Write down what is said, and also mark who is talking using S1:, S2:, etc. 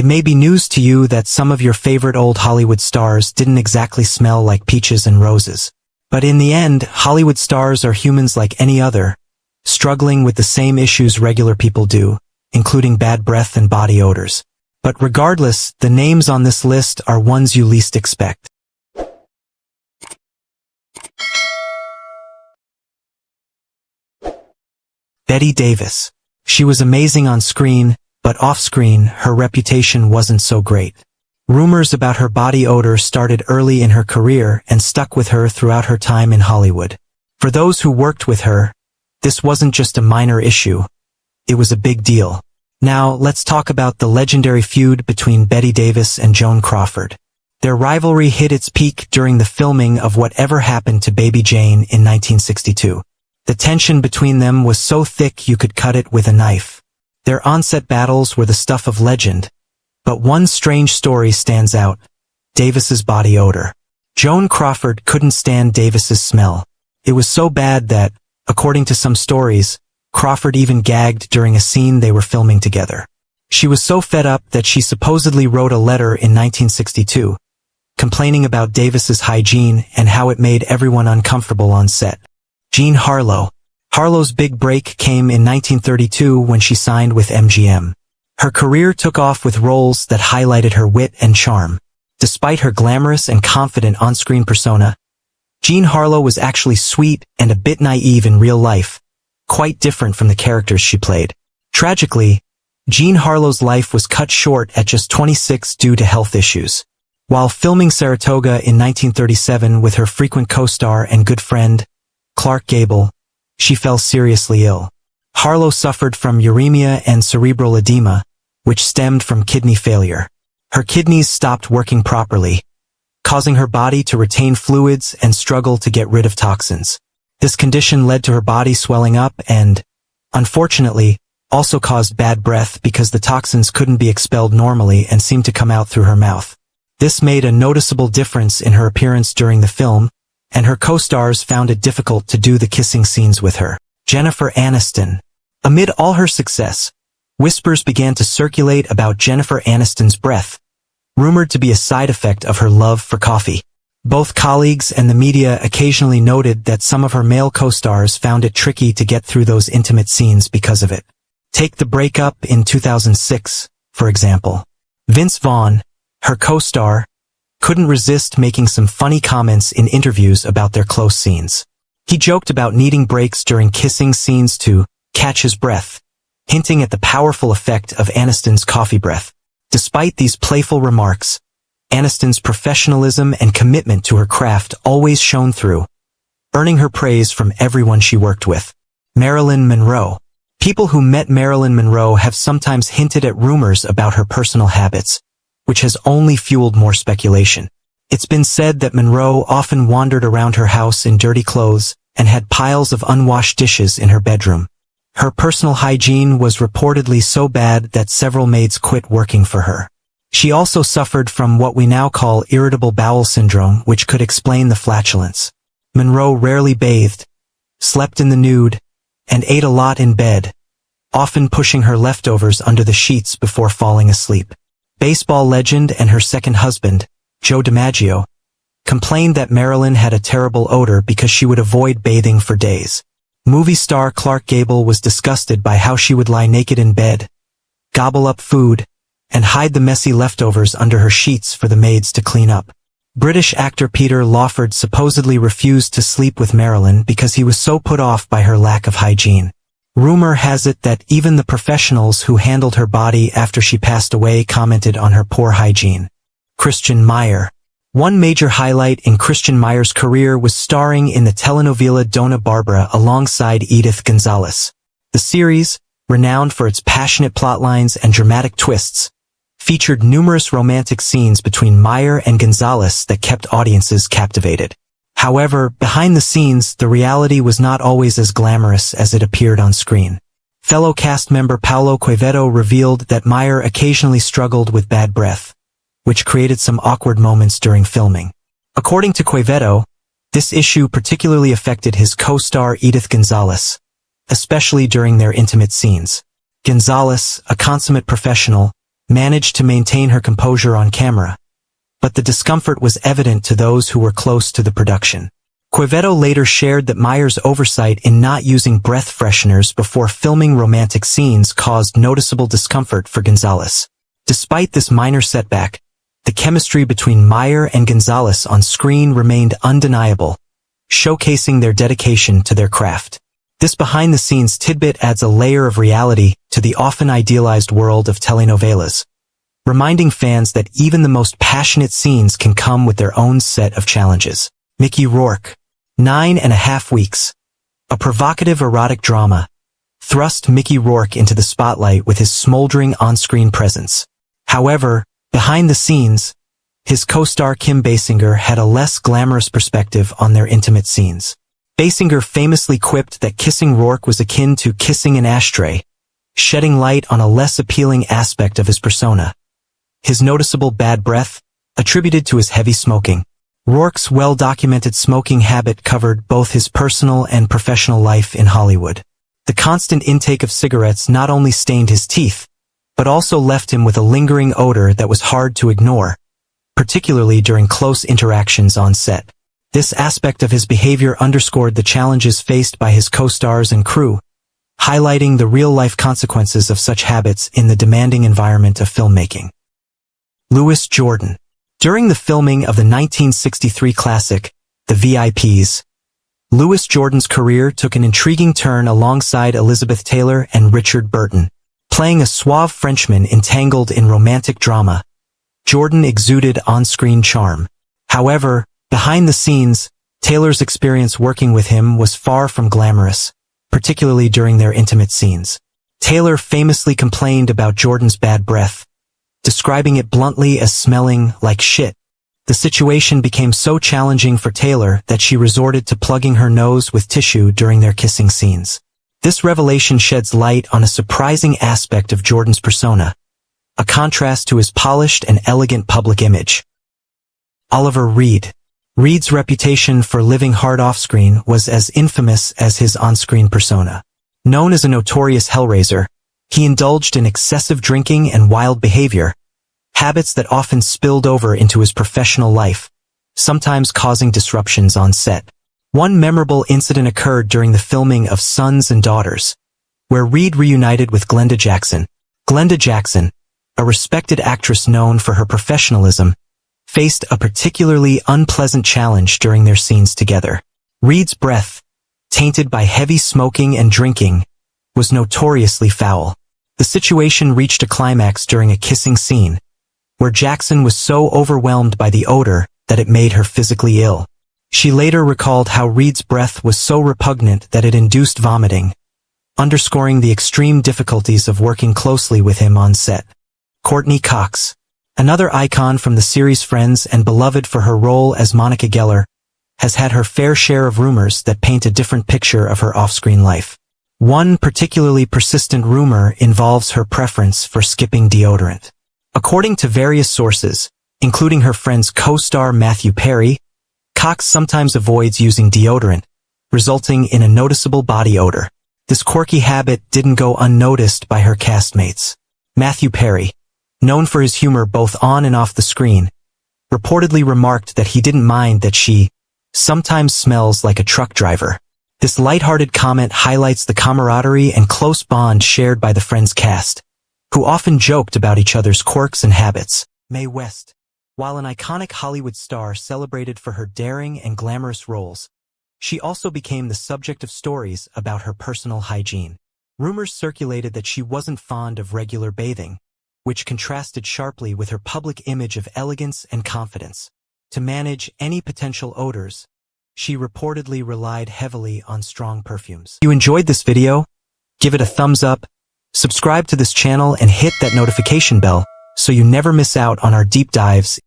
S1: It may be news to you that some of your favorite old Hollywood stars didn't exactly smell like peaches and roses. But in the end, Hollywood stars are humans like any other, struggling with the same issues regular people do, including bad breath and body odors. But regardless, the names on this list are ones you least expect. Bette Davis. She was amazing on screen, but off-screen, her reputation wasn't so great. Rumors about her body odor started early in her career and stuck with her throughout her time in Hollywood. For those who worked with her, this wasn't just a minor issue. It was a big deal. Now, let's talk about the legendary feud between Bette Davis and Joan Crawford. Their rivalry hit its peak during the filming of Whatever Happened to Baby Jane in 1962. The tension between them was so thick you could cut it with a knife. Their on-set battles were the stuff of legend. But one strange story stands out: Davis's body odor. Joan Crawford couldn't stand Davis's smell. It was so bad that, according to some stories, Crawford even gagged during a scene they were filming together. She was so fed up that she supposedly wrote a letter in 1962, complaining about Davis's hygiene and how it made everyone uncomfortable on set. Jean Harlow. Harlow's big break came in 1932 when she signed with MGM. Her career took off with roles that highlighted her wit and charm. Despite her glamorous and confident on-screen persona, Jean Harlow was actually sweet and a bit naive in real life, quite different from the characters she played. Tragically, Jean Harlow's life was cut short at just 26 due to health issues. While filming Saratoga in 1937 with her frequent co-star and good friend, Clark Gable, she fell seriously ill. Harlow suffered from uremia and cerebral edema, which stemmed from kidney failure. Her kidneys stopped working properly, causing her body to retain fluids and struggle to get rid of toxins. This condition led to her body swelling up and, unfortunately, also caused bad breath because the toxins couldn't be expelled normally and seemed to come out through her mouth. This made a noticeable difference in her appearance during the film, and her co-stars found it difficult to do the kissing scenes with her. Jennifer Aniston. Amid all her success, whispers began to circulate about Jennifer Aniston's breath, rumored to be a side effect of her love for coffee. Both colleagues and the media occasionally noted that some of her male co-stars found it tricky to get through those intimate scenes because of it. Take the breakup in 2006, for example. Vince Vaughn, her co-star, couldn't resist making some funny comments in interviews about their close scenes. He joked about needing breaks during kissing scenes to catch his breath, hinting at the powerful effect of Aniston's coffee breath. Despite these playful remarks, Aniston's professionalism and commitment to her craft always shone through, earning her praise from everyone she worked with. Marilyn Monroe. People who met Marilyn Monroe have sometimes hinted at rumors about her personal habits, which has only fueled more speculation. It's been said that Monroe often wandered around her house in dirty clothes and had piles of unwashed dishes in her bedroom. Her personal hygiene was reportedly so bad that several maids quit working for her. She also suffered from what we now call irritable bowel syndrome, which could explain the flatulence. Monroe rarely bathed, slept in the nude, and ate a lot in bed, often pushing her leftovers under the sheets before falling asleep. Baseball legend and her second husband, Joe DiMaggio, complained that Marilyn had a terrible odor because she would avoid bathing for days. Movie star Clark Gable was disgusted by how she would lie naked in bed, gobble up food, and hide the messy leftovers under her sheets for the maids to clean up. British actor Peter Lawford supposedly refused to sleep with Marilyn because he was so put off by her lack of hygiene. Rumor has it that even the professionals who handled her body after she passed away commented on her poor hygiene. Christian Meyer. One major highlight in Christian Meyer's career was starring in the telenovela Dona Barbara alongside Edith Gonzalez. The series, renowned for its passionate plotlines and dramatic twists, featured numerous romantic scenes between Meyer and Gonzalez that kept audiences captivated. However, behind the scenes, the reality was not always as glamorous as it appeared on screen. Fellow cast member Paulo Quevedo revealed that Meyer occasionally struggled with bad breath, which created some awkward moments during filming. According to Quevedo, this issue particularly affected his co-star Edith Gonzalez, especially during their intimate scenes. Gonzalez, a consummate professional, managed to maintain her composure on camera. But the discomfort was evident to those who were close to the production. Quevedo later shared that Meyer's oversight in not using breath fresheners before filming romantic scenes caused noticeable discomfort for Gonzalez. Despite this minor setback, the chemistry between Meyer and Gonzalez on screen remained undeniable, showcasing their dedication to their craft. This behind-the-scenes tidbit adds a layer of reality to the often idealized world of telenovelas, reminding fans that even the most passionate scenes can come with their own set of challenges. Mickey Rourke, 9.5 Weeks. A provocative erotic drama thrust Mickey Rourke into the spotlight with his smoldering on-screen presence. However, behind the scenes, his co-star Kim Basinger had a less glamorous perspective on their intimate scenes. Basinger famously quipped that kissing Rourke was akin to kissing an ashtray, shedding light on a less appealing aspect of his persona. His noticeable bad breath, attributed to his heavy smoking. Rourke's well-documented smoking habit covered both his personal and professional life in Hollywood. The constant intake of cigarettes not only stained his teeth, but also left him with a lingering odor that was hard to ignore, particularly during close interactions on set. This aspect of his behavior underscored the challenges faced by his co-stars and crew, highlighting the real-life consequences of such habits in the demanding environment of filmmaking. Louis Jordan. During the filming of the 1963 classic, The VIPs, Louis Jordan's career took an intriguing turn alongside Elizabeth Taylor and Richard Burton. Playing a suave Frenchman entangled in romantic drama, Jordan exuded on-screen charm. However, behind the scenes, Taylor's experience working with him was far from glamorous, particularly during their intimate scenes. Taylor famously complained about Jordan's bad breath, describing it bluntly as smelling like shit. The situation became so challenging for Taylor that she resorted to plugging her nose with tissue during their kissing scenes. This revelation sheds light on a surprising aspect of Jordan's persona, a contrast to his polished and elegant public image. Oliver Reed. Reed's reputation for living hard off-screen was as infamous as his on-screen persona. Known as a notorious hellraiser, he indulged in excessive drinking and wild behavior, habits that often spilled over into his professional life, sometimes causing disruptions on set. One memorable incident occurred during the filming of Sons and Daughters, where Reed reunited with Glenda Jackson. Glenda Jackson, a respected actress known for her professionalism, faced a particularly unpleasant challenge during their scenes together. Reed's breath, tainted by heavy smoking and drinking, was notoriously foul. The situation reached a climax during a kissing scene, where Jackson was so overwhelmed by the odor that it made her physically ill. She later recalled how Reed's breath was so repugnant that it induced vomiting, underscoring the extreme difficulties of working closely with him on set. Courtney Cox. Another icon from the series Friends and beloved for her role as Monica Geller, has had her fair share of rumors that paint a different picture of her off-screen life. One particularly persistent rumor involves her preference for skipping deodorant. According to various sources, including her friend's co-star Matthew Perry, Cox sometimes avoids using deodorant, resulting in a noticeable body odor. This quirky habit didn't go unnoticed by her castmates. Matthew Perry, known for his humor both on and off the screen, reportedly remarked that he didn't mind that she sometimes smells like a truck driver. This lighthearted comment highlights the camaraderie and close bond shared by the Friends cast, who often joked about each other's quirks and habits. Mae West. While an iconic Hollywood star celebrated for her daring and glamorous roles, she also became the subject of stories about her personal hygiene. Rumors circulated that she wasn't fond of regular bathing, which contrasted sharply with her public image of elegance and confidence. To manage any potential odors, she reportedly relied heavily on strong perfumes. If you enjoyed this video, give it a thumbs up, subscribe to this channel and hit that notification bell so you never miss out on our deep dives